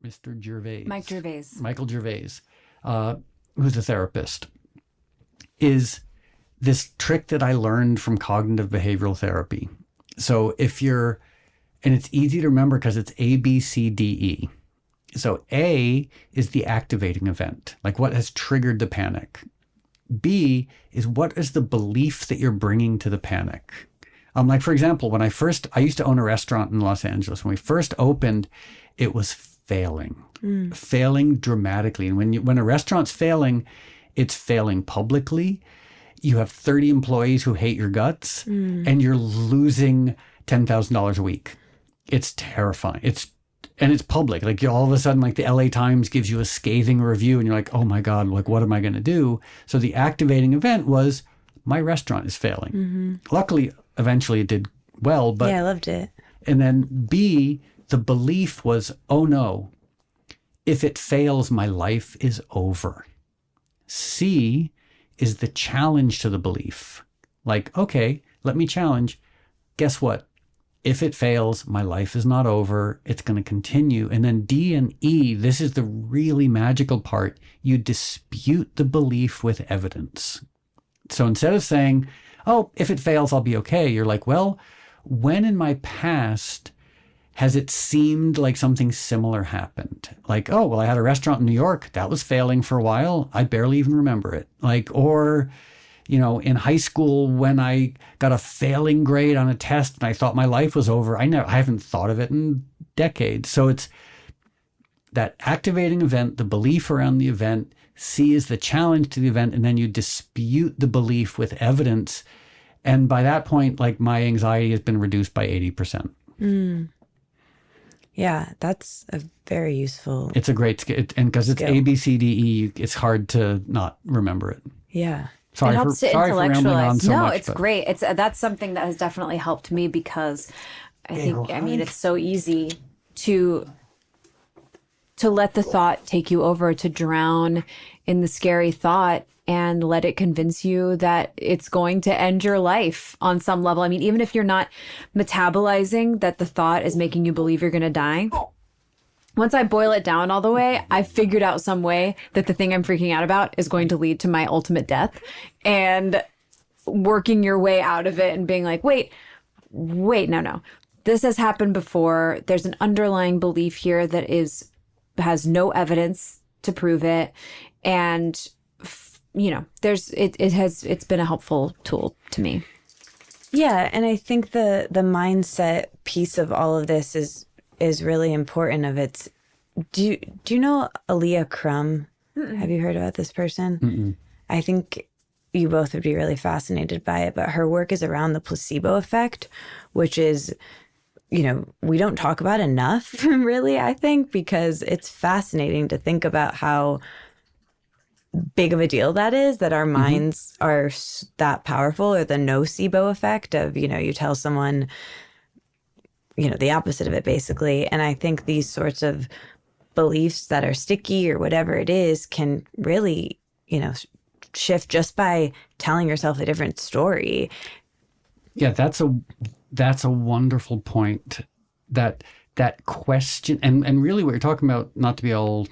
Mr. Gervais. Mike Gervais. Michael Gervais, who's a therapist, is this trick that I learned from cognitive behavioral therapy. So and it's easy to remember because it's A, B, C, D, E. So A is the activating event, like what has triggered the panic. B is what is the belief that you're bringing to the panic. Like, for example, when I used to own a restaurant in Los Angeles. When we first opened, it was failing dramatically. And when a restaurant's failing, it's failing publicly. You have 30 employees who hate your guts, and you're losing $10,000 a week. It's terrifying. And it's public. Like, all of a sudden, like, the LA Times gives you a scathing review and you're like, oh my God, like, what am I going to do? So the activating event was, my restaurant is failing. Mm-hmm. Luckily, eventually it did well. But yeah, I loved it. And then B, the belief was, oh no, if it fails, my life is over. C is the challenge to the belief. Like, okay, let me challenge. Guess what? If it fails, my life is not over. It's going to continue. And then D and E, this is the really magical part. You dispute the belief with evidence. So instead of saying, oh, if it fails, I'll be okay, you're like, well, when in my past has it seemed like something similar happened? Like, oh, well, I had a restaurant in New York that was failing for a while. I barely even remember it. Like, or, in high school when I got a failing grade on a test and I thought my life was over. I haven't thought of it in decades. So it's that activating event, the belief around the event. C is the challenge to the event, and then you dispute the belief with evidence. And by that point, like, my anxiety has been reduced by 80%. Yeah, that's a very useful. It's a great skill, and because it's A, B, C, D, E, it's hard to not remember it. Yeah. Sorry it helps for intellectualize. rambling on so no, much. It's great. That's something that has definitely helped me because it's so easy to let the thought take you over, to drown in the scary thought and let it convince you that it's going to end your life on some level. I mean, even if you're not metabolizing that the thought is making you believe you're going to die. Once I boil it down all the way, I figured out some way that the thing I'm freaking out about is going to lead to my ultimate death, and working your way out of it and being like, wait, no. This has happened before. There's an underlying belief here that has no evidence to prove it. And, it's been a helpful tool to me. Yeah. And I think the mindset piece of all of this is really important. Do you know Aaliyah Crum? Mm-mm. Have you heard about this person? Mm-mm. I think you both would be really fascinated by it, but her work is around the placebo effect, which is, we don't talk about enough, really, I think, because it's fascinating to think about how big of a deal that is, that our minds are that powerful, or the nocebo effect of, you tell someone, the opposite of it, basically. And I think these sorts of beliefs that are sticky or whatever it is can really, shift just by telling yourself a different story. Yeah, that's a wonderful point. That question, and really what you're talking about, not to be all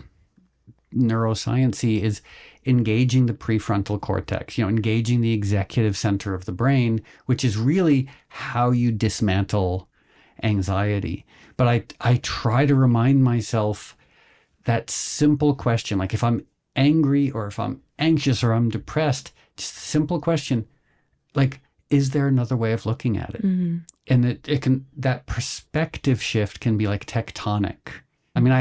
neuroscience-y, is engaging the prefrontal cortex, engaging the executive center of the brain, which is really how you dismantle anxiety. But I try to remind myself that simple question, like if I'm angry or if I'm anxious or I'm depressed, just a simple question, like, is there another way of looking at it? Mm-hmm. And it can, that perspective shift can be like tectonic. I mean,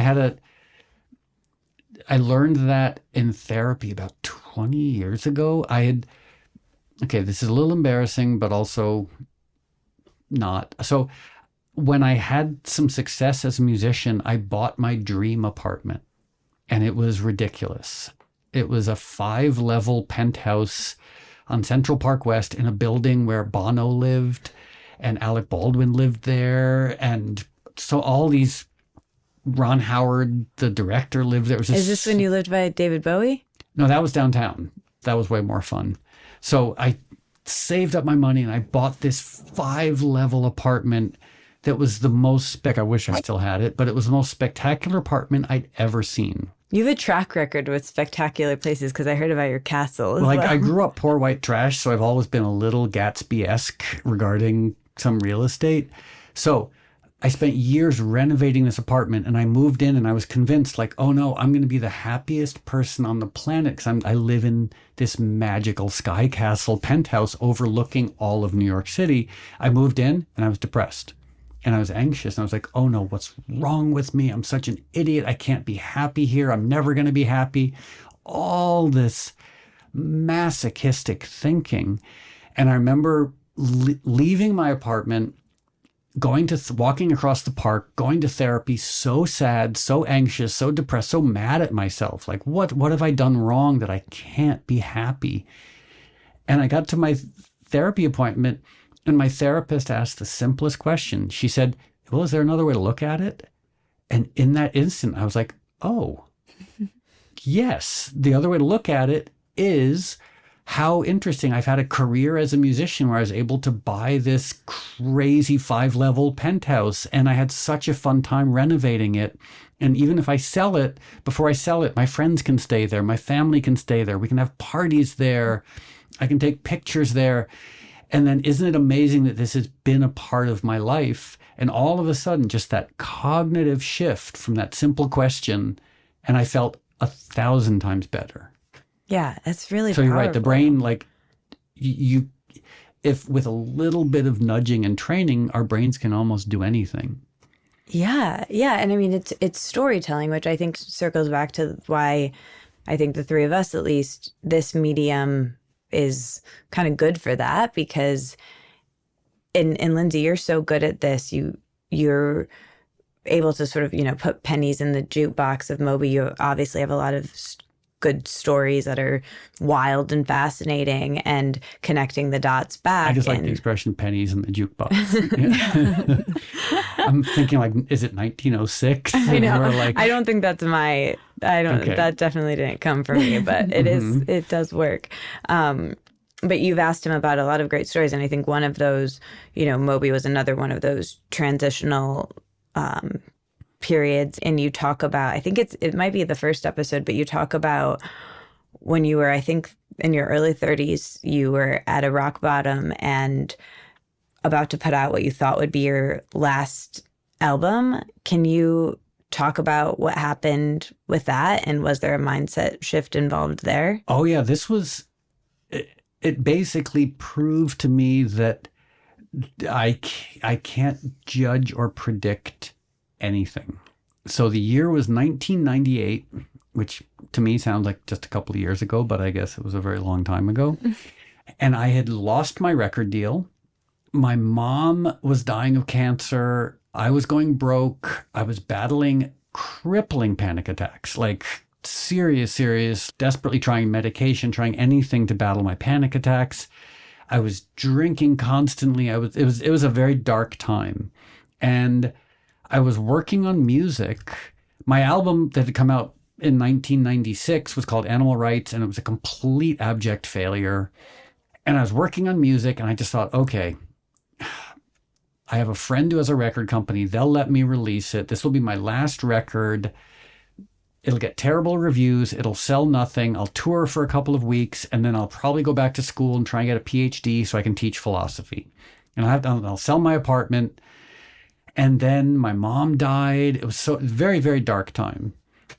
I learned that in therapy about 20 years ago. This is a little embarrassing, but also not. So when I had some success as a musician, I bought my dream apartment, and it was ridiculous. It was a 5-level penthouse on Central Park West in a building where Bono lived and Alec Baldwin lived there. And so all these, Ron Howard, the director, lived there. Is this when you lived by David Bowie? No, that was downtown. That was way more fun. So I saved up my money and I bought this 5-level apartment that was the most I wish I still had it, but it was the most spectacular apartment I'd ever seen. You have a track record with spectacular places because I heard about your castle as Like well. I grew up poor white trash, so I've always been a little Gatsby-esque regarding some real estate. So I spent years renovating this apartment, and I moved in and I was convinced, like, oh no, I'm going to be the happiest person on the planet because I live in this magical sky castle penthouse overlooking all of New York City. I moved in and I was depressed. And I was anxious, and I was like, oh no, what's wrong with me? I'm such an idiot. I can't be happy here. I'm never going to be happy. All this masochistic thinking. And I remember leaving my apartment, going to walking across the park, going to therapy, so sad, so anxious, so depressed, so mad at myself. Like, what have I done wrong that I can't be happy? And I got to my therapy appointment, and my therapist asked the simplest question. She said, well, is there another way to look at it? And in that instant, I was like, oh, yes. The other way to look at it is how interesting. I've had a career as a musician where I was able to buy this crazy 5-level penthouse, and I had such a fun time renovating it. And even if I sell it, before I sell it, my friends can stay there. My family can stay there. We can have parties there. I can take pictures there. And then isn't it amazing that this has been a part of my life? And all of a sudden, just that cognitive shift from that simple question, and I felt 1,000 times better. Yeah, it's really So powerful. you're right. The brain, like you, if with a little bit of nudging and training, our brains can almost do anything. Yeah, yeah. And I mean, it's storytelling, which I think circles back to why I think the three of us, at least, this medium is kind of good for that, because in Lindsay, you're so good at this. You're able to sort of, put pennies in the jukebox of Moby. You obviously have a lot of good stories that are wild and fascinating, and connecting the dots back. I just like the expression pennies in the jukebox. Yeah. I'm thinking, like, is it 1906? I know. Like, I don't think that's that definitely didn't come from me, but it does work. But you've asked him about a lot of great stories. And I think one of those, Moby was another one of those transitional periods. And you talk about, I think it might be the first episode, but you talk about when you were, I think in your early 30s, you were at a rock bottom and about to put out what you thought would be your last album. Can you talk about what happened with that? And was there a mindset shift involved there? Oh, yeah. It basically proved to me that I can't judge or predict anything. So the year was 1998, which to me sounds like just a couple of years ago, but I guess it was a very long time ago. And I had lost my record deal. My mom was dying of cancer. I was going broke. I was battling crippling panic attacks, like serious, desperately trying medication, trying anything to battle my panic attacks. I was drinking constantly. It was a very dark time. And I was working on music. My album that had come out in 1996 was called Animal Rights, and it was a complete abject failure. And I was working on music, and I just thought, okay, I have a friend who has a record company. They'll let me release it. This will be my last record. It'll get terrible reviews. It'll sell nothing. I'll tour for a couple of weeks, and then I'll probably go back to school and try and get a PhD so I can teach philosophy. And I'll sell my apartment. And then my mom died. It was so very, very dark time.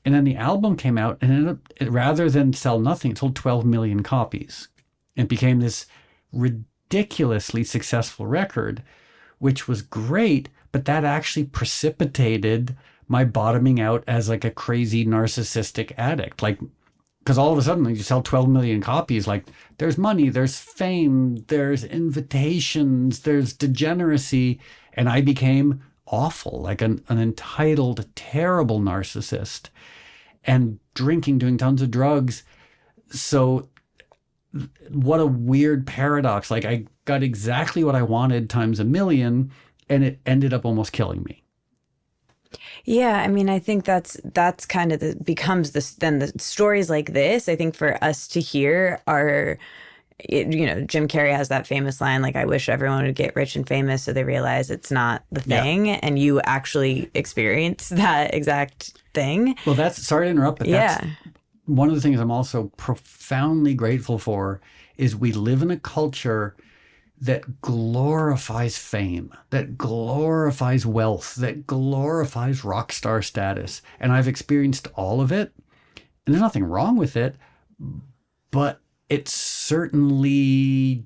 And then the album came out, and rather than sell nothing, it sold 12 million copies. It became this ridiculously successful record, which was great, but that actually precipitated my bottoming out as like a crazy narcissistic addict. Like, because all of a sudden you sell 12 million copies, like there's money, there's fame, there's invitations, there's degeneracy. And I became awful, like an entitled, terrible narcissist, and drinking, doing tons of drugs. So what a weird paradox. Like I got exactly what I wanted times a million, and it ended up almost killing me. Yeah, I mean, I think that's kind of becomes then the stories like this, I think for us to hear are Jim Carrey has that famous line, like, I wish everyone would get rich and famous so they realize it's not the thing. And you actually experience that exact thing. Well, sorry to interrupt, but that's one of the things I'm also profoundly grateful for is we live in a culture that glorifies fame, that glorifies wealth, that glorifies rock star status. And I've experienced all of it, and there's nothing wrong with it, but it certainly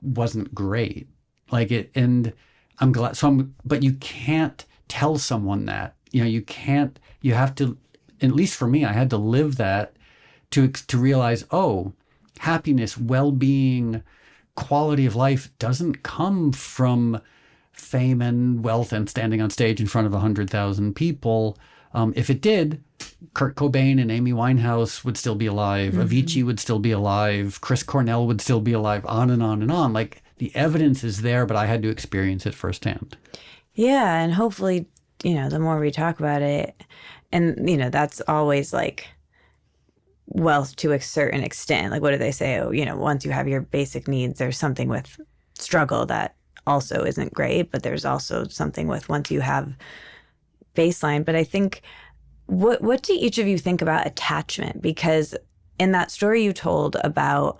wasn't great. And I'm glad. But you can't tell someone that. You have to, at least for me, I had to live that to realize, happiness, well-being, quality of life doesn't come from fame and wealth and standing on stage in front of 100,000 people. If it did, Kurt Cobain and Amy Winehouse would still be alive. Avicii would still be alive. Chris Cornell would still be alive, on and on and on. Like, the evidence is there, but I had to experience it firsthand. Yeah. And hopefully, the more we talk about it, and, that's always like wealth to a certain extent. Like, what do they say? Once you have your basic needs, there's something with struggle that also isn't great, but there's also something with once you have baseline. But I think, what do each of you think about attachment? Because in that story you told about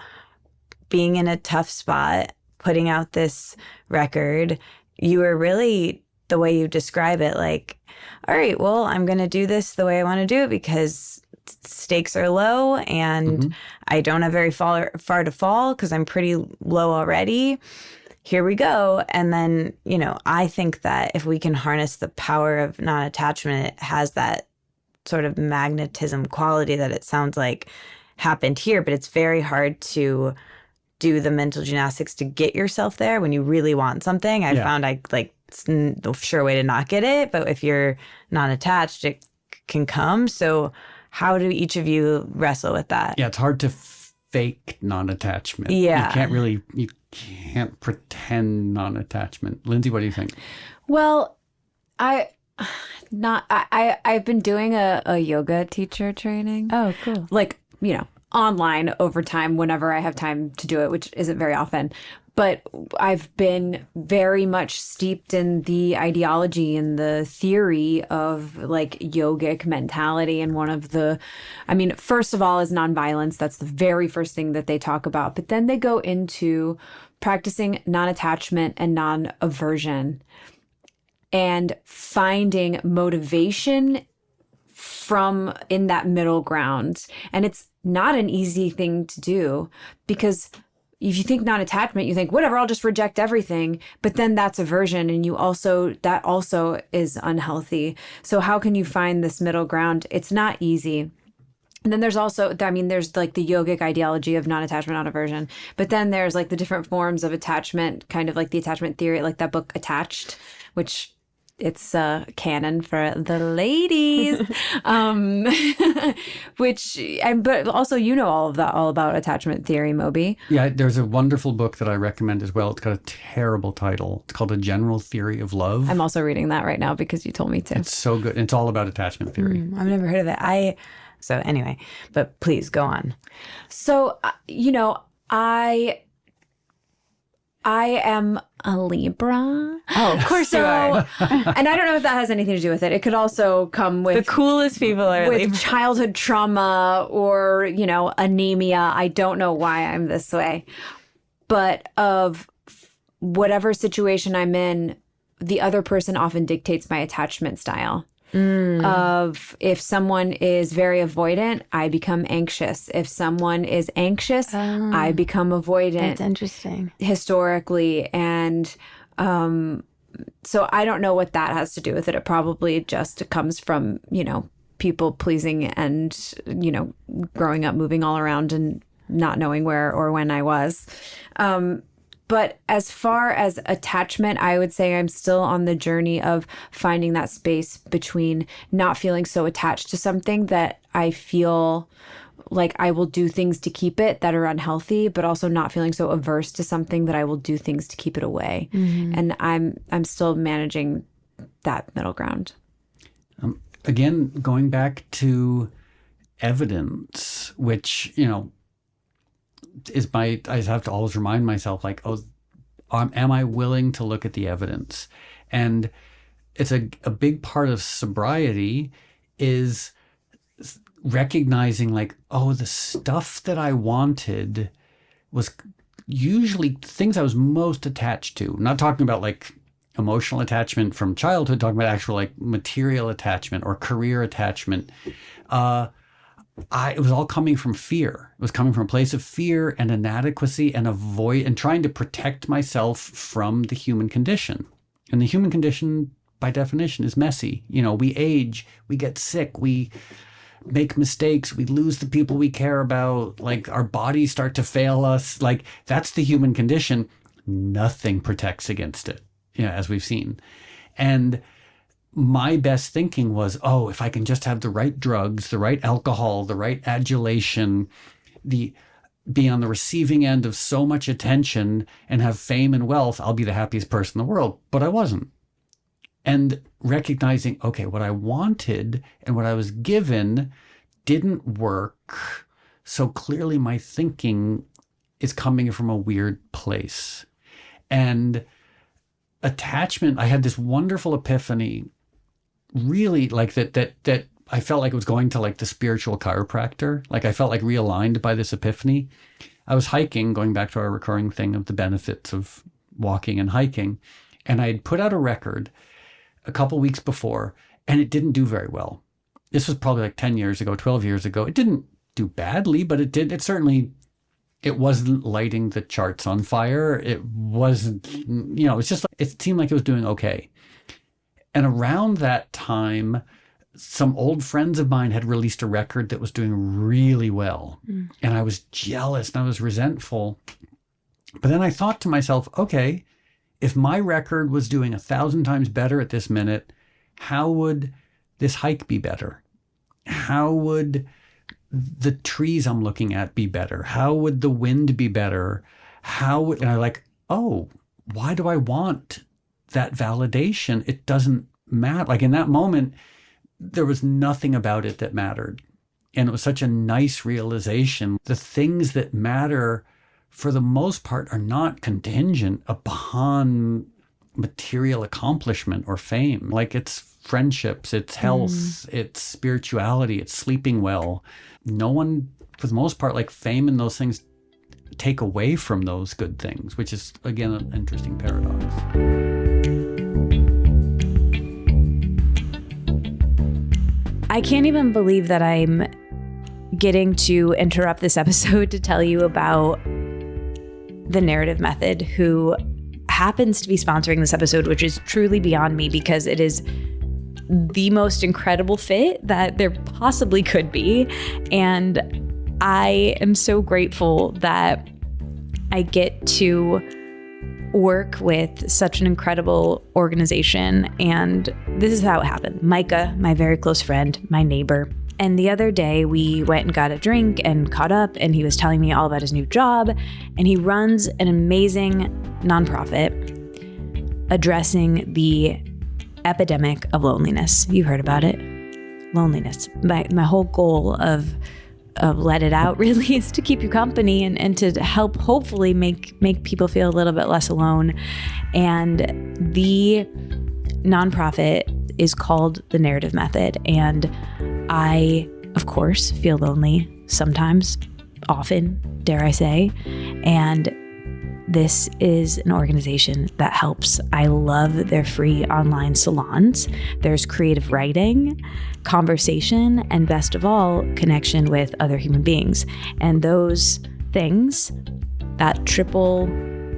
being in a tough spot, putting out this record, you were really, the way you describe it, like, all right, well, I'm going to do this the way I want to do it because stakes are low and I don't have very far to fall because I'm pretty low already. Here we go. And then, I think that if we can harness the power of non-attachment, it has that sort of magnetism quality that it sounds like happened here, but it's very hard to do the mental gymnastics to get yourself there when you really want something. I found it's the sure way to not get it, but if you're not attached, it can come. So how do each of you wrestle with that? Yeah, it's hard to fake non-attachment. Yeah. You can't pretend non-attachment. Lindsay, what do you think? Well, I've been doing a yoga teacher training. Oh, cool. Like, online over time whenever I have time to do it, which isn't very often. But I've been very much steeped in the ideology and the theory of like yogic mentality. And first of all is nonviolence. That's the very first thing that they talk about. But then they go into practicing non-attachment and non-aversion and finding motivation from in that middle ground. And it's not an easy thing to do because if you think non-attachment, you think, whatever, I'll just reject everything. But then that's aversion. And that also is unhealthy. So how can you find this middle ground? It's not easy. And then there's also, there's like the yogic ideology of non-attachment, non-aversion. But then there's like the different forms of attachment, kind of like the attachment theory, like that book Attached, which it's canon for the ladies, but also all about attachment theory, Moby. Yeah, there's a wonderful book that I recommend as well. It's got a terrible title. It's called A General Theory of Love. I'm also reading that right now because you told me to. It's so good. It's all about attachment theory. I've never heard of it. So anyway, but please go on. So, I am a Libra. Oh, of course you are. And I don't know if that has anything to do with it. It could also come with the coolest people are with Libra. Childhood trauma or, anemia. I don't know why I'm this way. But of whatever situation I'm in, the other person often dictates my attachment style. Of if someone is very avoidant, I become anxious. If someone is anxious, I become avoidant. That's interesting. Historically. And so I don't know what that has to do with it. It probably just comes from, people pleasing and, growing up, moving all around and not knowing where or when I was. But as far as attachment, I would say I'm still on the journey of finding that space between not feeling so attached to something that I feel like I will do things to keep it that are unhealthy, but also not feeling so averse to something that I will do things to keep it away. And I'm still managing that middle ground. Again, going back to evidence, which, I have to always remind myself, like, oh, am I willing to look at the evidence? And it's a big part of sobriety is recognizing, like, oh, the stuff that I wanted was usually things I was most attached to. I'm not talking about like emotional attachment from childhood, talking about actual like material attachment or career attachment. It was all coming from fear. It was coming from a place of fear and inadequacy and and trying to protect myself from the human condition. And the human condition, by definition, is messy. You know, we age, we get sick, we make mistakes, we lose the people we care about, like our bodies start to fail us. Like, that's the human condition. Nothing protects against it, as we've seen. And my best thinking was, oh, if I can just have the right drugs, the right alcohol, the right adulation, be on the receiving end of so much attention and have fame and wealth, I'll be the happiest person in the world. But I wasn't. And recognizing, okay, what I wanted and what I was given didn't work. So clearly my thinking is coming from a weird place. And attachment, I had this wonderful epiphany, really, like that I felt like it was going to like the spiritual chiropractor. Like I felt like realigned by this epiphany. I was hiking, going back to our recurring thing of the benefits of walking and hiking. And I had put out a record a couple weeks before, and it didn't do very well. This was probably like 10 years ago, 12 years ago. It didn't do badly, but it wasn't lighting the charts on fire. It wasn't, it's just, it seemed like it was doing okay. And around that time, some old friends of mine had released a record that was doing really well. And I was jealous and I was resentful. But then I thought to myself, okay, if my record was doing 1,000 times better at this minute, how would this hike be better? How would the trees I'm looking at be better? How would the wind be better? And I like, oh, why do I want that validation? It doesn't matter. Like in that moment, there was nothing about it that mattered. And it was such a nice realization. The things that matter for the most part are not contingent upon material accomplishment or fame. Like it's friendships, it's health, it's spirituality, it's sleeping well. No one, for the most part, like fame and those things take away from those good things, which is, again, an interesting paradox. I can't even believe that I'm getting to interrupt this episode to tell you about the Narrative Method, who happens to be sponsoring this episode, which is truly beyond me because it is the most incredible fit that there possibly could be. And I am so grateful that I get to work with such an incredible organization. And this is how it happened. Micah, my very close friend, my neighbor. And the other day we went and got a drink and caught up, and he was telling me all about his new job. And he runs an amazing nonprofit addressing the epidemic of loneliness. You've heard about it. Loneliness. My whole goal of Let It Out really is to keep you company and to help hopefully make people feel a little bit less alone. And the nonprofit is called the Narrative Method. And I, of course, feel lonely sometimes, often, dare I say. And this is an organization that helps. I love their free online salons. There's creative writing, conversation, and best of all, connection with other human beings. And those things, that triple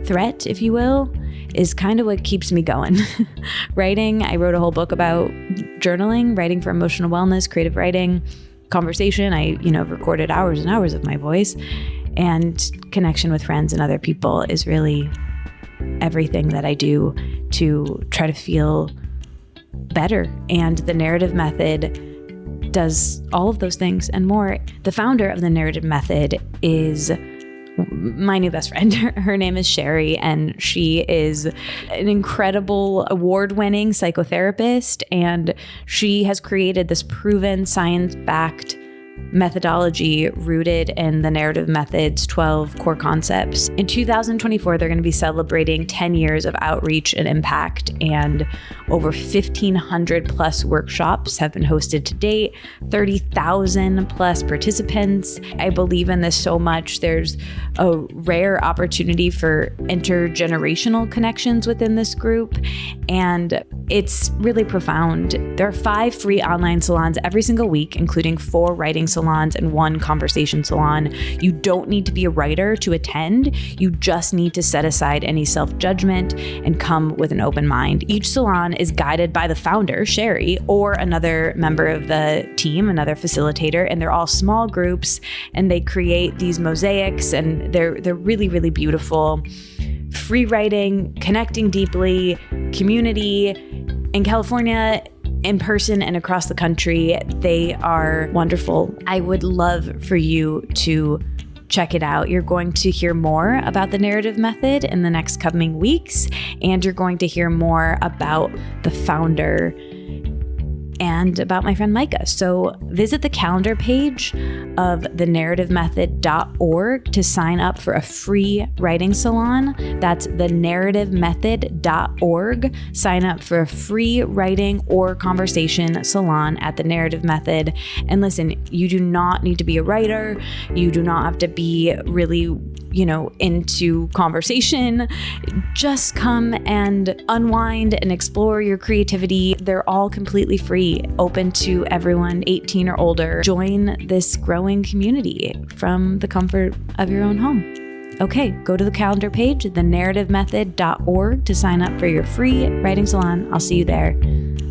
threat, if you will, is kind of what keeps me going. Writing, I wrote a whole book about journaling, writing for emotional wellness, creative writing, conversation. I, recorded hours and hours of my voice. And connection with friends and other people is really everything that I do to try to feel better. And the Narrative Method does all of those things and more. The founder of the Narrative Method is my new best friend. Her name is Sherry, and she is an incredible award-winning psychotherapist. And she has created this proven science-backed methodology rooted in the narrative method's 12 core concepts. In 2024, they're going to be celebrating 10 years of outreach and impact, and over 1,500 plus workshops have been hosted to date, 30,000 plus participants. I believe in this so much. There's a rare opportunity for intergenerational connections within this group, and it's really profound. There are 5 free online salons every single week, including 4 writing salons and 1 conversation salon. You don't need to be a writer to attend. You just need to set aside any self-judgment and come with an open mind. Each salon is guided by the founder, Sherry, or another member of the team, another facilitator, and they're all small groups, and they create these mosaics, and they're really, really beautiful. Free writing, connecting deeply, community. In California, in person and across the country, they are wonderful. I would love for you to check it out. You're going to hear more about the narrative method in the next coming weeks, and you're going to hear more about the founder and about my friend Micah. So visit the calendar page of thenarrativemethod.org to sign up for a free writing salon. That's thenarrativemethod.org. Sign up for a free writing or conversation salon at The Narrative Method. And listen, you do not need to be a writer. You do not have to be really, into conversation. Just come and unwind and explore your creativity. They're all completely free, open to everyone 18 or older. Join this growing community from the comfort of your own home. Okay, go to the calendar page, thenarrativemethod.org, to sign up for your free writing salon. I'll see you there.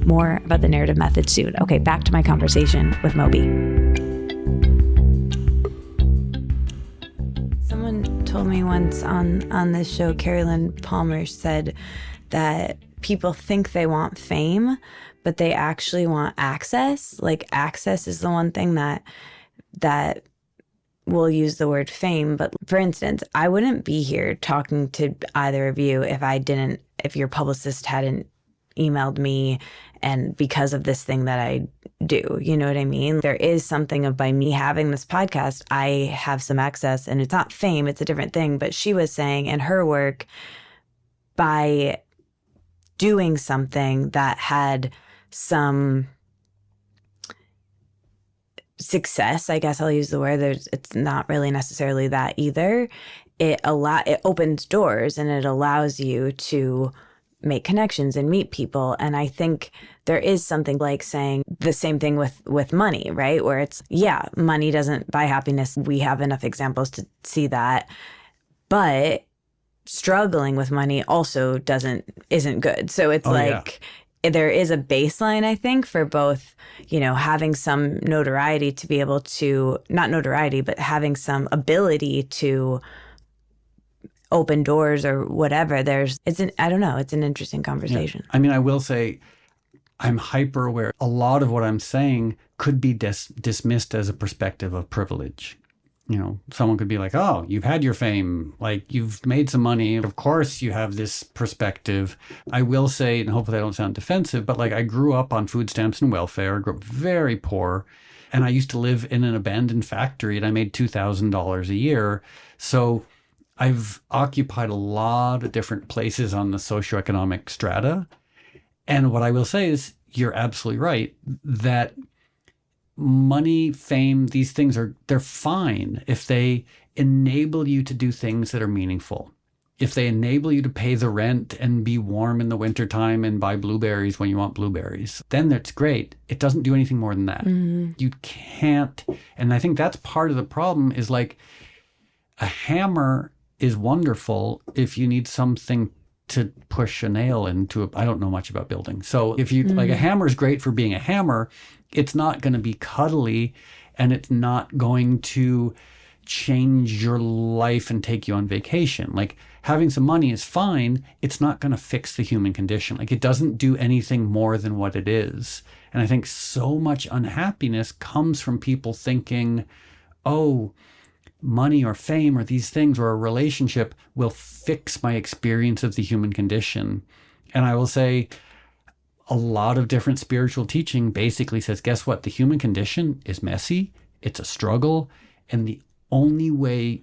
More about the narrative method soon. Okay, back to my conversation with Moby. Someone told me once on this show, Carolyn Palmer said that people think they want fame, but they actually want access. Like, access is the one thing that we'll use the word fame. But for instance, I wouldn't be here talking to either of you if your publicist hadn't emailed me, and because of this thing that I do, you know what I mean? There is something of, by me having this podcast, I have some access, and it's not fame, it's a different thing. But she was saying in her work, by doing something that had some success, I guess I'll use the word, it's not really necessarily that either. It opens doors, and it allows you to make connections and meet people. And I think there is something like saying the same thing with money, right? Where it's, money doesn't buy happiness. We have enough examples to see that. But struggling with money also isn't good. So it's there is a baseline, I think, for both, having some notoriety to be able to, not notoriety, but having some ability to open doors or whatever. It's an interesting conversation. Yeah. I mean, I will say I'm hyper aware. A lot of what I'm saying could be dismissed as a perspective of privilege. Someone could be like, oh, you've had your fame, like you've made some money. Of course you have this perspective. I will say, and hopefully I don't sound defensive, but like I grew up on food stamps and welfare. I grew up very poor. And I used to live in an abandoned factory, and I made $2,000 a year. So I've occupied a lot of different places on the socioeconomic strata. And what I will say is, you're absolutely right that money, fame, these things they're fine if they enable you to do things that are meaningful. If they enable you to pay the rent and be warm in the wintertime and buy blueberries when you want blueberries, then that's great. It doesn't do anything more than that. Mm-hmm. You can't. And I think that's part of the problem, is like a hammer is wonderful if you need something to push a nail into. I don't know much about building. So if you like, a hammer is great for being a hammer. It's not going to be cuddly, and it's not going to change your life and take you on vacation. Like, having some money is fine. It's not going to fix the human condition. Like, it doesn't do anything more than what it is. And I think so much unhappiness comes from people thinking, oh, money or fame or these things or a relationship will fix my experience of the human condition. And I will say, a lot of different spiritual teaching basically says, guess what? The human condition is messy, It's a struggle. And the only way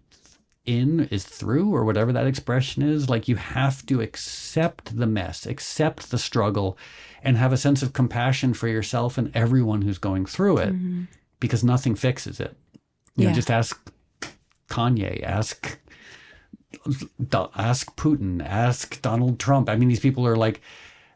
in is through, or whatever that expression is. Like, you have to accept the mess, accept the struggle, and have a sense of compassion for yourself and everyone who's going through it, because nothing fixes it. You know, just ask Kanye, ask Putin, ask Donald Trump. I mean, these people are like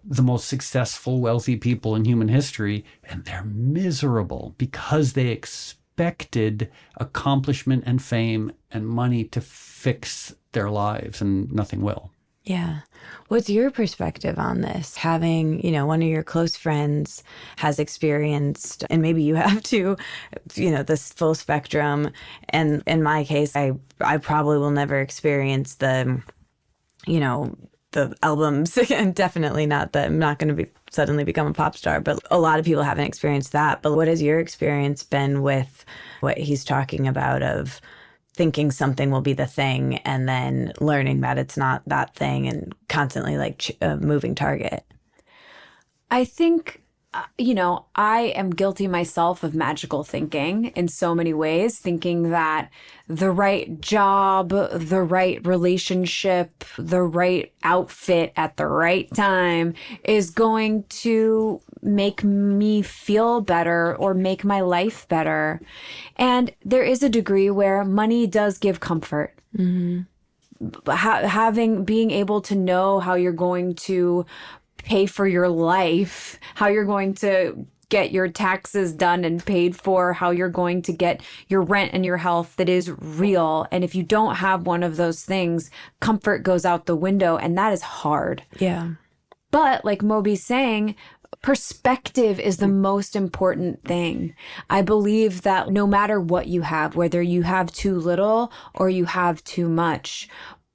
the most successful, wealthy people in human history, and they're miserable because they expected accomplishment and fame and money to fix their lives, and nothing will. Yeah. What's your perspective on this? Having, one of your close friends has experienced, and maybe you have too, this full spectrum. And in my case, I probably will never experience the albums, and definitely not that I'm not going to suddenly become a pop star, but a lot of people haven't experienced that. But what has your experience been with what he's talking about of thinking something will be the thing and then learning that it's not that thing, and constantly like a moving target? I think, I am guilty myself of magical thinking in so many ways, thinking that the right job, the right relationship, the right outfit at the right time is going to make me feel better or make my life better. And there is a degree where money does give comfort. Mm-hmm. Being able to know how you're going to pay for your life, how you're going to get your taxes done and paid for, how you're going to get your rent and your health, that is real. And if you don't have one of those things, comfort goes out the window, and that is hard. Yeah. But like Moby's saying, perspective is the most important thing. I believe that no matter what you have, whether you have too little or you have too much,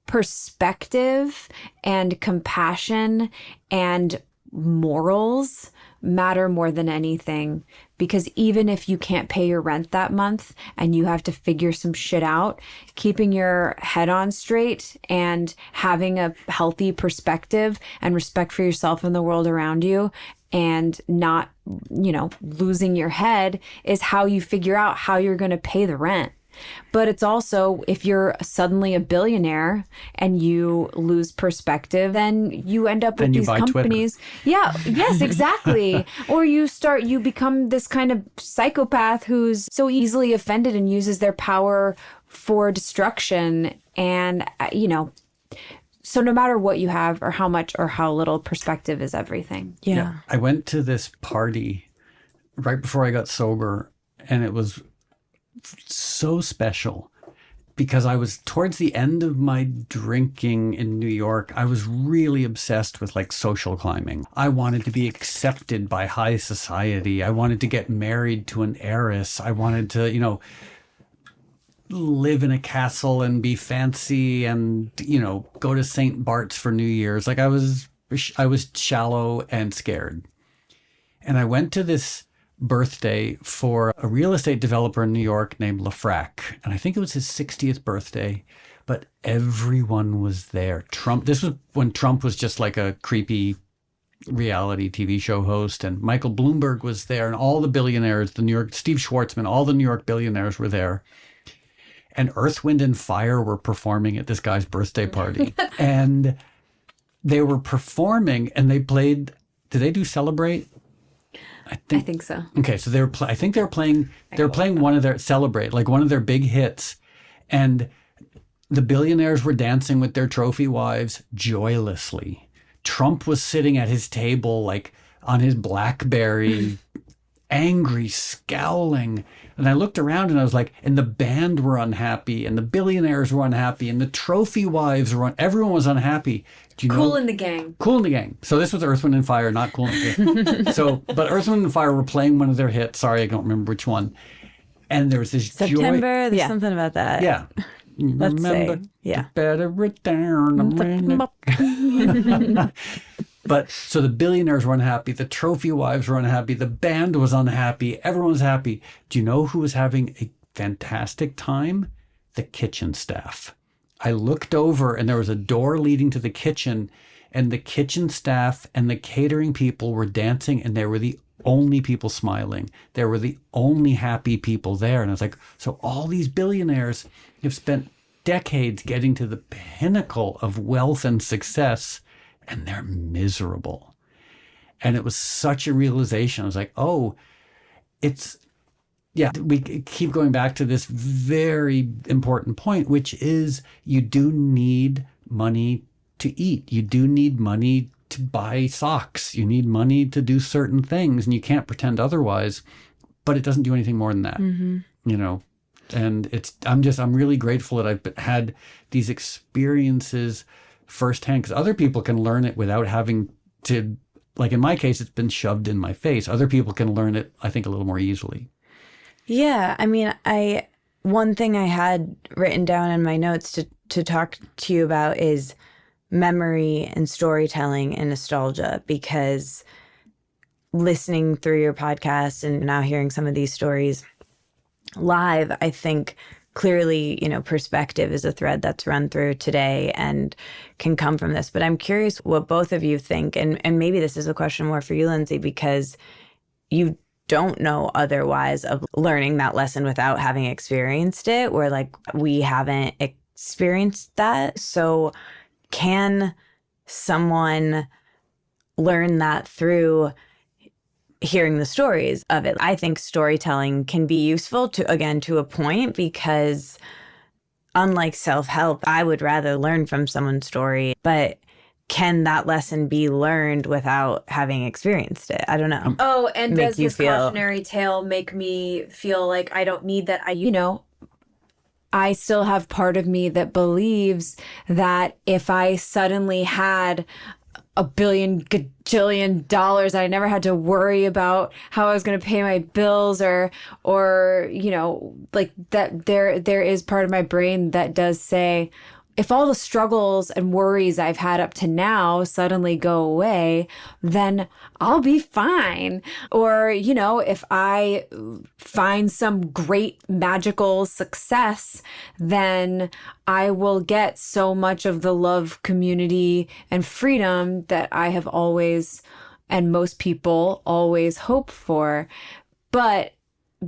perspective and compassion and morals matter more than anything. Because even if you can't pay your rent that month and you have to figure some shit out, keeping your head on straight and having a healthy perspective and respect for yourself and the world around you, and not, losing your head, is how you figure out how you're going to pay the rent. But it's also, if you're suddenly a billionaire and you lose perspective, then you end up with these companies. Twitter. Yeah, yes, exactly. Or you become this kind of psychopath who's so easily offended and uses their power for destruction. And, so no matter what you have or how much or how little, perspective is everything. Yeah. I went to this party right before I got sober, and it was so special because I was towards the end of my drinking in New York. I was really obsessed with like social climbing. I wanted to be accepted by high society. I wanted to get married to an heiress. I wanted to, live in a castle and be fancy and, go to St. Bart's for New Year's. Like I was shallow and scared. And I went to this birthday for a real estate developer in New York named LaFrac. And I think it was his 60th birthday, but everyone was there. This was when Trump was just like a creepy reality TV show host, and Michael Bloomberg was there, and all the billionaires, Steve Schwartzman, all the New York billionaires were there. And Earth, Wind, and Fire were performing at this guy's birthday party. And they were performing, and they played, did they do Celebrate? I think so. Okay, so I think they were playing one of their Celebrate, like one of their big hits. And the billionaires were dancing with their trophy wives joylessly. Trump was sitting at his table, like on his BlackBerry, angry, scowling. And I looked around and I was like, and the band were unhappy, and the billionaires were unhappy, and the trophy wives everyone was unhappy. Do you know? Cool in the Gang. Cool in the Gang. So this was Earth, Wind, and Fire, not Cool in the Gang. But Earth, Wind, and Fire were playing one of their hits. Sorry, I don't remember which one. And there was this September, there's something about that. Yeah. Let's say, yeah. Better return. But so the billionaires were unhappy, the trophy wives were unhappy, the band was unhappy, everyone was happy. Do you know who was having a fantastic time? The kitchen staff. I looked over and there was a door leading to the kitchen, and the kitchen staff and the catering people were dancing, and they were the only people smiling. There were the only happy people there. And I was like, so all these billionaires have spent decades getting to the pinnacle of wealth and success, and they're miserable. And it was such a realization. I was like, oh, we keep going back to this very important point, which is you do need money to eat. You do need money to buy socks. You need money to do certain things, and you can't pretend otherwise. But it doesn't do anything more than that, you know. And I'm really grateful that I've had these experiences firsthand, because other people can learn it without having to, like in my case, it's been shoved in my face. Other people can learn it, I think, a little more easily. Yeah, I mean, one thing I had written down in my notes to talk to you about is memory and storytelling and nostalgia, because listening through your podcast and now hearing some of these stories live, I think clearly, you know, perspective is a thread that's run through today and can come from this. But I'm curious what both of you think, and maybe this is a question more for you, Lindsay, because you don't know otherwise of learning that lesson without having experienced it, where like we haven't experienced that. So can someone learn that through hearing the stories of it? I think storytelling can be useful to a point, because unlike self-help, I would rather learn from someone's story, but can that lesson be learned without having experienced it? I don't know. Oh, and does this cautionary tale make me feel like I don't need that? I still have part of me that believes that if I suddenly had $1 billion gajillion dollars, I never had to worry about how I was going to pay my bills or like that there is part of my brain that does say, if all the struggles and worries I've had up to now suddenly go away, then I'll be fine. Or, if I find some great magical success, then I will get so much of the love, community, and freedom that I have always, and most people always hope for. But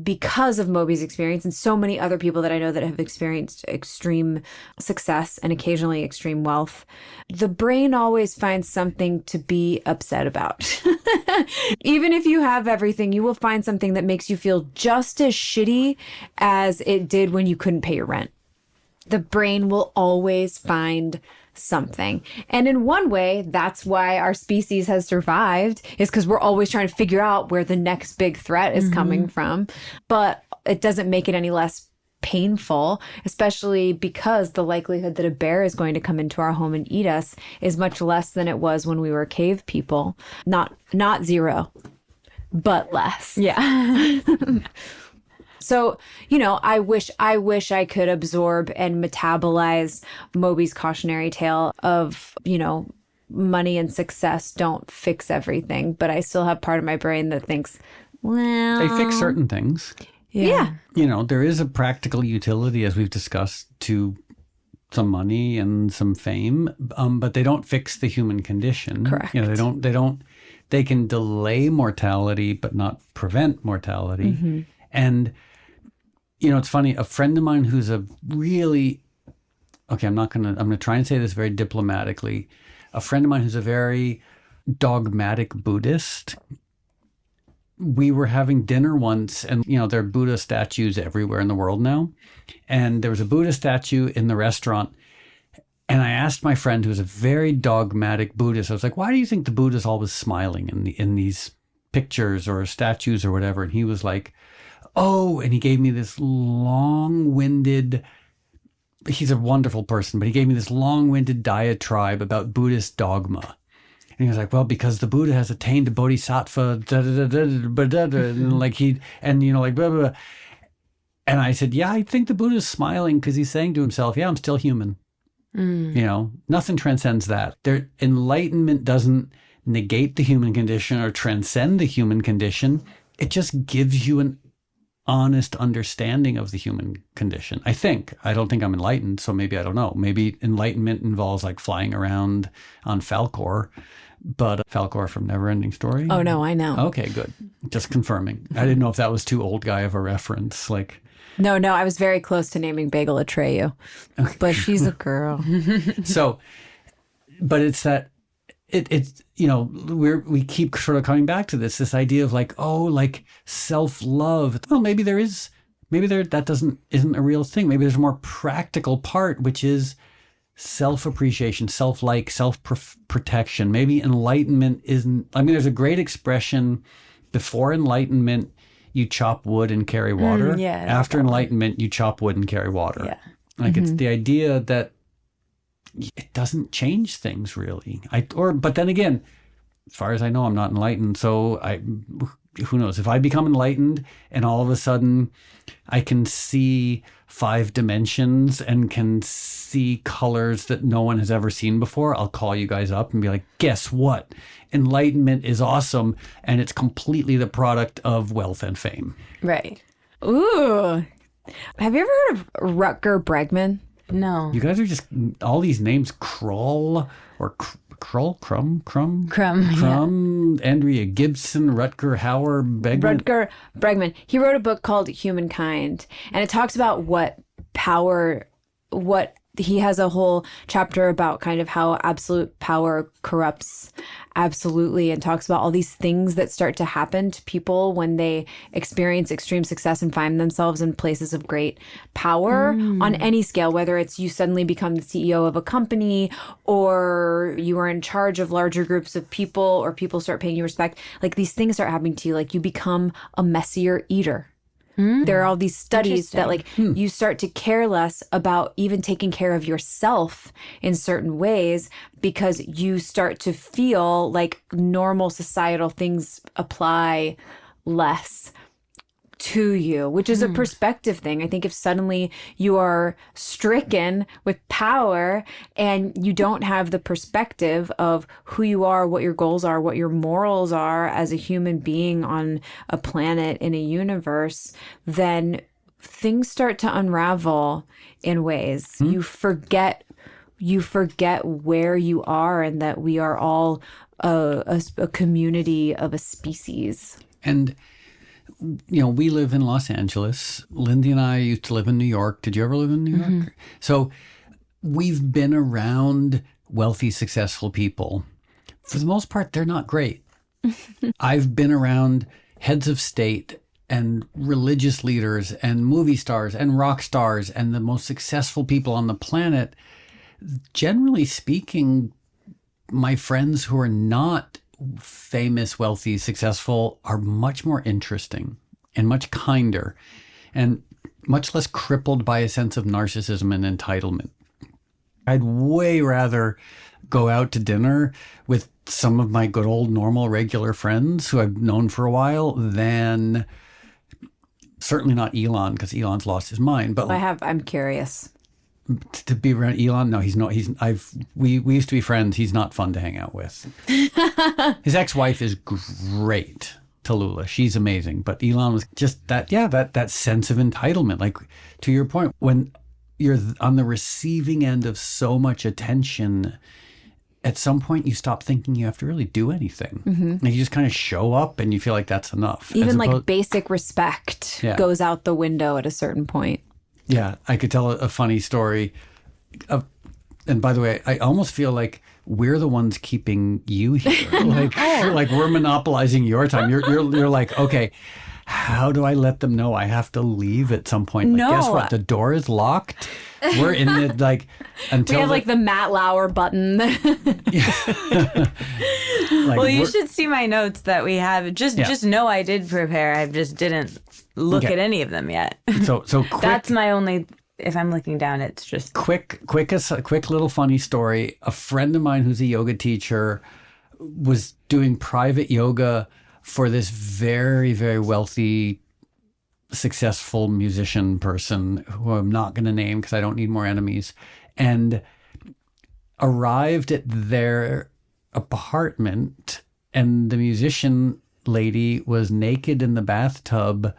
because of Moby's experience and so many other people that I know that have experienced extreme success and occasionally extreme wealth, the brain always finds something to be upset about. Even if you have everything, you will find something that makes you feel just as shitty as it did when you couldn't pay your rent. The brain will always find something. And in one way, that's why our species has survived, is because we're always trying to figure out where the next big threat is coming from. But it doesn't make it any less painful, especially because the likelihood that a bear is going to come into our home and eat us is much less than it was when we were cave people. Not zero, but less. Yeah. So, I wish I could absorb and metabolize Moby's cautionary tale of, money and success don't fix everything. But I still have part of my brain that thinks, well, they fix certain things. Yeah. There is a practical utility, as we've discussed, to some money and some fame, but they don't fix the human condition. Correct. They can delay mortality, but not prevent mortality. Mm-hmm. And it's funny, a friend of mine who's I'm going to try and say this very diplomatically. A friend of mine who's a very dogmatic Buddhist. We were having dinner once, and, there are Buddha statues everywhere in the world now. And there was a Buddha statue in the restaurant. And I asked my friend, who's a very dogmatic Buddhist, I was like, why do you think the Buddha's always smiling in these pictures or statues or whatever? And he was like, oh, and he gave me this long-winded, he's a wonderful person, but he gave me this long-winded diatribe about Buddhist dogma. And he was like, well, because the Buddha has attained a bodhisattva, and like blah, blah, blah. And I said, yeah, I think the Buddha's smiling because he's saying to himself, yeah, I'm still human. Nothing transcends that. Enlightenment doesn't negate the human condition or transcend the human condition. It just gives you an honest understanding of the human condition. I think. I don't think I'm enlightened, so maybe I don't know. Maybe enlightenment involves like flying around on Falkor, but Falkor from Neverending Story. Oh no, I know. Okay, good. Just confirming. I didn't know if that was too old guy of a reference. Like, No, I was very close to naming Bagel Atreyu, but she's a girl. so, but it's that it's we keep sort of coming back to this idea of like, oh, like self-love. Well, maybe that isn't a real thing. Maybe there's a more practical part, which is self-appreciation, self-like, self-protection. Maybe enlightenment isn't. I mean, there's a great expression: before enlightenment, you chop wood and carry water. After enlightenment, you chop wood and carry water. Yeah. Like it's the idea that it doesn't change things really. But then again, as far as I know, I'm not enlightened. So who knows? If I become enlightened and all of a sudden I can see 5 dimensions and can see colors that no one has ever seen before, I'll call you guys up and be like, guess what? Enlightenment is awesome, and it's completely the product of wealth and fame. Right. Ooh. Have you ever heard of Rutger Bregman? No. You guys are just all these names: Kroll or Crumb, Andrea Gibson, Rutger Hauer, Rutger Bregman. He wrote a book called Humankind, and it talks about what he has a whole chapter about kind of how absolute power corrupts absolutely, and talks about all these things that start to happen to people when they experience extreme success and find themselves in places of great power on any scale, whether it's you suddenly become the CEO of a company, or you are in charge of larger groups of people, or people start paying you respect. Like these things start happening to you, like you become a messier eater. There are all these studies that like you start to care less about even taking care of yourself in certain ways, because you start to feel like normal societal things apply less to you, which is a perspective thing. I think if suddenly you are stricken with power and you don't have the perspective of who you are, what your goals are, what your morals are as a human being on a planet in a universe, then things start to unravel in ways. You forget where you are, and that we are all a community of a species. And we live in Los Angeles. Lindsay and I used to live in New York. Did you ever live in New York? So we've been around wealthy, successful people. For the most part, they're not great. I've been around heads of state and religious leaders and movie stars and rock stars and the most successful people on the planet. Generally speaking, my friends who are not famous, wealthy, successful are much more interesting and much kinder and much less crippled by a sense of narcissism and entitlement. I'd way rather go out to dinner with some of my good old normal regular friends who I've known for a while than certainly not Elon, because Elon's lost his mind. But I'm curious. To be around Elon, no, he's not. We used to be friends. He's not fun to hang out with. His ex-wife is great, Tallulah. She's amazing. But Elon was just that sense of entitlement. Like, to your point, when you're on the receiving end of so much attention, at some point you stop thinking you have to really do anything. Like, you just kind of show up and you feel like that's enough. Even like basic respect goes out the window at a certain point. Yeah, I could tell a funny story. And by the way, I almost feel like we're the ones keeping you here. Like we're monopolizing your time. You're like, okay, how do I let them know I have to leave at some point? Like, guess what? The door is locked. We're in the until we have like the Matt Lauer button. Well, you should see my notes that we have. Just know I did prepare. I just didn't look at any of them yet. So quick, that's my only. If I'm looking down, it's just quick little funny story. A friend of mine who's a yoga teacher was doing private yoga for this very, very wealthy, successful musician person who I'm not going to name because I don't need more enemies, and arrived at their apartment, and the musician lady was naked in the bathtub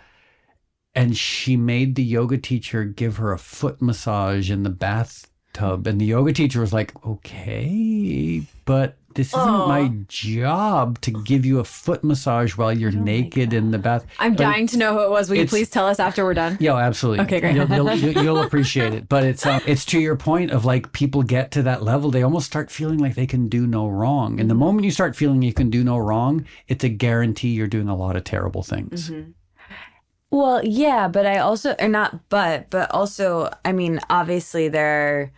And she made the yoga teacher give her a foot massage in the bathtub. And the yoga teacher was like, okay, but this isn't my job to give you a foot massage while you're naked in the bath. I'm dying to know who it was. Will you please tell us after we're done? Yeah, absolutely. Okay, great. You'll appreciate it. But it's to your point of like people get to that level, they almost start feeling like they can do no wrong. And the moment you start feeling you can do no wrong, it's a guarantee you're doing a lot of terrible things. Mm-hmm. Well, yeah, but I also, or not but also, I mean, obviously there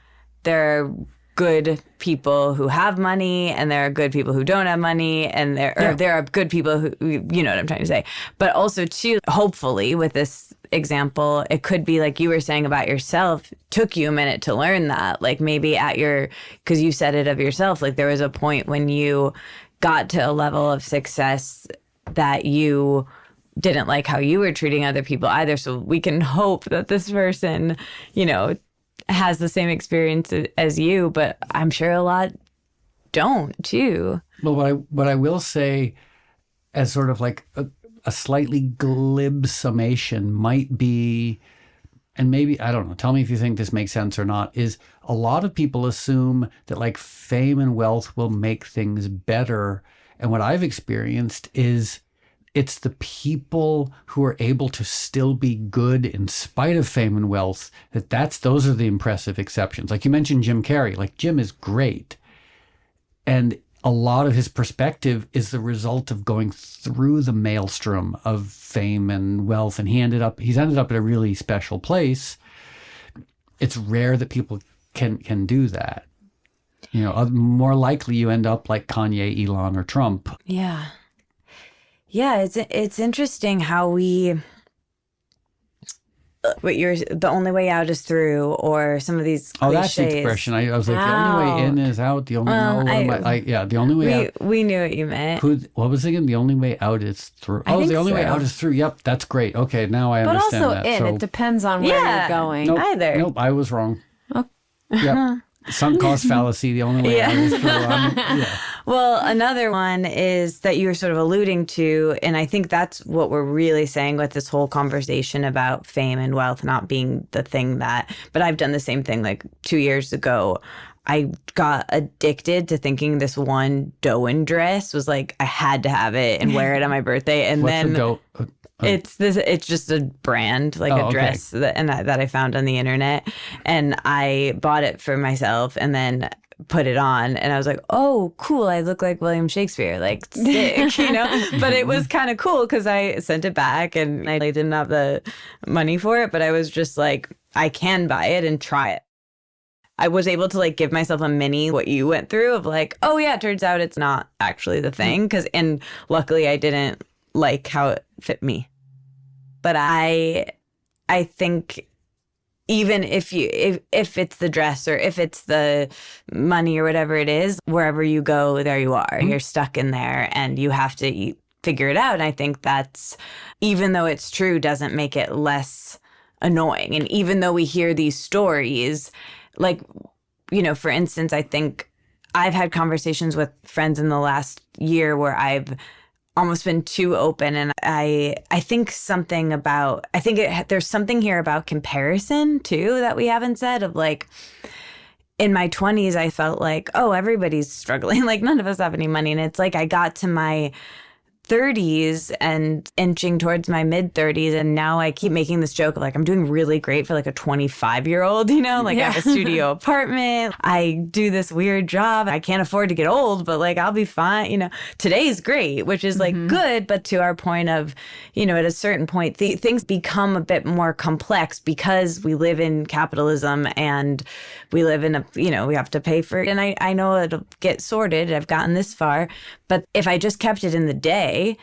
are good people who have money and there are good people who don't have money and there are good people who, you know what I'm trying to say. But also too, hopefully with this example, it could be like you were saying about yourself, took you a minute to learn that. Like maybe because you said it of yourself, like there was a point when you got to a level of success that you didn't like how you were treating other people either. So we can hope that this person, you know, has the same experience as you, but I'm sure a lot don't too. Well, what I will say as sort of like a slightly glib summation might be, and maybe, I don't know, tell me if you think this makes sense or not, is a lot of people assume that like fame and wealth will make things better. And what I've experienced is it's the people who are able to still be good in spite of fame and wealth, those are the impressive exceptions. Like you mentioned Jim Carrey, like Jim is great. And a lot of his perspective is the result of going through the maelstrom of fame and wealth. And he's ended up at a really special place. It's rare that people can do that. You know, more likely you end up like Kanye, Elon, or Trump. Yeah. Yeah, it's interesting how the only way out is through, or some of these cliches. Oh, that's the expression. I was like, the only way in is out. The only the only way out. We knew what you meant. What was it again? The only way out is through. The only way out is through. Yep, that's great. Okay, now I understand that. But also it depends on where you're going. Nope, I was wrong. Oh. Yep. Sunk cost fallacy. The only way out is through. Well, another one is that you were sort of alluding to, and I think that's what we're really saying with this whole conversation about fame and wealth not being the thing but I've done the same thing like 2 years ago. I got addicted to thinking this one Doan dress was like, I had to have it and wear it on my birthday. And then it's just a brand, like a dress that I found on the internet. And I bought it for myself and then put it on and I was like, oh, cool. I look like William Shakespeare, like sick, you know? But it was kind of cool because I sent it back and I didn't have the money for it, but I was just like, I can buy it and try it. I was able to like give myself a mini what you went through of like, oh yeah, it turns out it's not actually the thing. And luckily I didn't like how it fit me. But I think even if it's the dress or if it's the money or whatever it is, wherever you go, there you are. Mm-hmm. You're stuck in there and you have to figure it out. And I think that's, even though it's true, doesn't make it less annoying. And even though we hear these stories, like, you know, for instance, I think I've had conversations with friends in the last year where I've almost been too open. And I think there's something here about comparison too that we haven't said of like, in my 20s, I felt like, oh, everybody's struggling. Like none of us have any money. And it's like, I got to my 30s and inching towards my mid 30s. And now I keep making this joke of like, I'm doing really great for like a 25-year-old, you know, like I have a studio apartment. I do this weird job. I can't afford to get old, but like, I'll be fine. You know, today's great, which is like good. But to our point of, you know, at a certain point, things become a bit more complex because we live in capitalism and we live in we have to pay for it. And I know it'll get sorted. I've gotten this far. But if I just kept it in the day,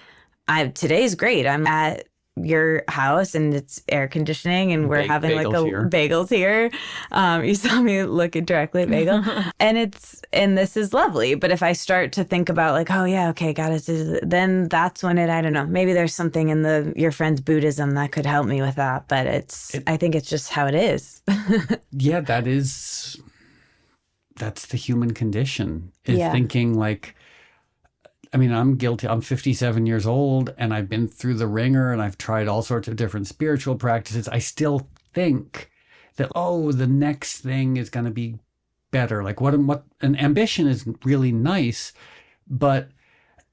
today's great. I'm at your house and it's air conditioning and we're having like bagels here. You saw me looking directly at bagel and this is lovely. But if I start to think about like, oh yeah, okay, got it, then that's when I don't know, maybe there's something in your friend's Buddhism that could help me with that. But I think it's just how it is. Yeah, that's the human condition, is thinking like, I mean, I'm guilty. I'm 57 years old and I've been through the ringer and I've tried all sorts of different spiritual practices. I still think that, oh, the next thing is going to be better. Like what an ambition is really nice, but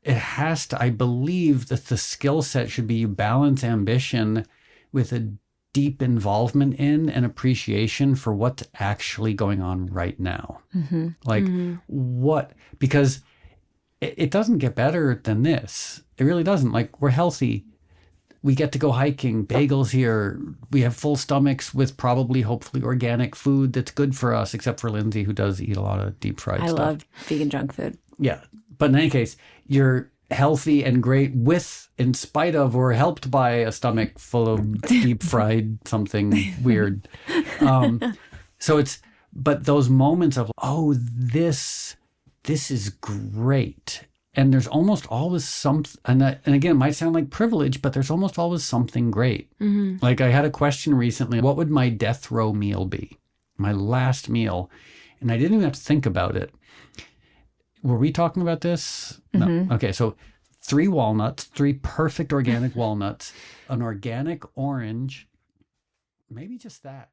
it has to, I believe that the skill set should be you balance ambition with a deep involvement in and appreciation for what's actually going on right now. Like what, because it doesn't get better than this. It really doesn't. Like we're healthy. We get to go hiking, bagels here. We have full stomachs with probably, hopefully organic food that's good for us, except for Lindsay, who does eat a lot of deep fried stuff. I love vegan junk food. Yeah. But in any case, you're healthy and great with, in spite of, or helped by a stomach full of deep fried something weird. So it's, but those moments of, oh, this is great. And there's almost always something, and again, it might sound like privilege, but there's almost always something great. Like I had a question recently, what would my death row meal be? My last meal. And I didn't even have to think about it. Were we talking about this? No. Okay, so 3 walnuts, 3 perfect organic walnuts, an organic orange, maybe just that.